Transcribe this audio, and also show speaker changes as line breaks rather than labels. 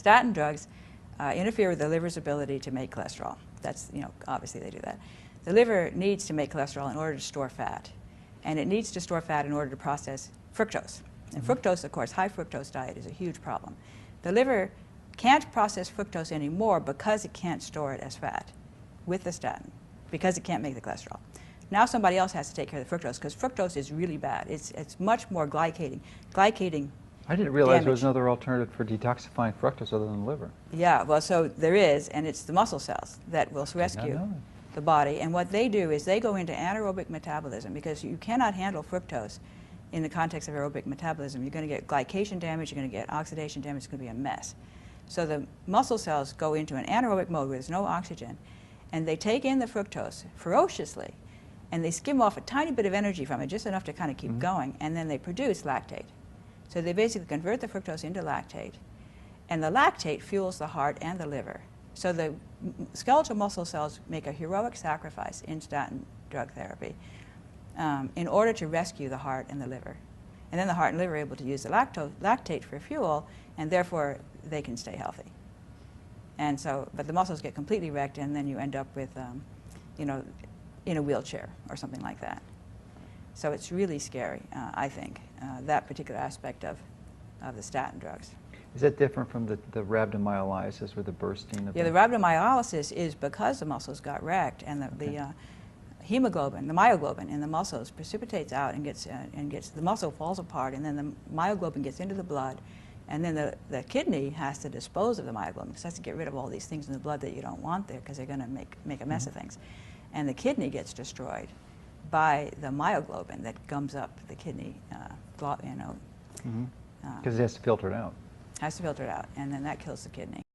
statin drugs interfere with the liver's ability to make cholesterol. That's, obviously they do that. The liver needs to make cholesterol in order to store fat. And it needs to store fat in order to process fructose. And fructose, of course, high fructose diet is a huge problem. The liver can't process fructose anymore because it can't store it as fat with the statin, because it can't make the cholesterol. Now somebody else has to take care of the fructose, because fructose is really bad. It's much more glycating
I didn't realize
damage.
there was another alternative for detoxifying fructose other than the liver.
Yeah, well, so there is, and it's the muscle cells that will rescue the body. And what they do is they go into anaerobic metabolism, because you cannot handle fructose in the context of aerobic metabolism. You're going to get glycation damage, you're going to get oxidation damage, it's going to be a mess. So the muscle cells go into an anaerobic mode where there's no oxygen, and they take in the fructose ferociously, and they skim off a tiny bit of energy from it, just enough to kind of keep going, and then they produce lactate. So they basically convert the fructose into lactate, and the lactate fuels the heart and the liver. So the skeletal muscle cells make a heroic sacrifice in statin drug therapy in order to rescue the heart and the liver. And then the heart and liver are able to use the lactate for fuel, and therefore they can stay healthy. And so, but the muscles get completely wrecked, and then you end up with, in a wheelchair or something like that. So it's really scary, I think, that particular aspect of the statin drugs.
Is that different from the rhabdomyolysis or the bursting of
the rhabdomyolysis is because the muscles got wrecked, and the hemoglobin, the myoglobin in the muscles precipitates out and gets the muscle falls apart, and then the myoglobin gets into the blood, and then the kidney has to dispose of the myoglobin, because it has to get rid of all these things in the blood that you don't want there, because they're going to make a mess of things. And the kidney gets destroyed by the myoglobin that gums up the kidney,
because it has to filter it out.
Has to filter it out, and then that kills the kidney.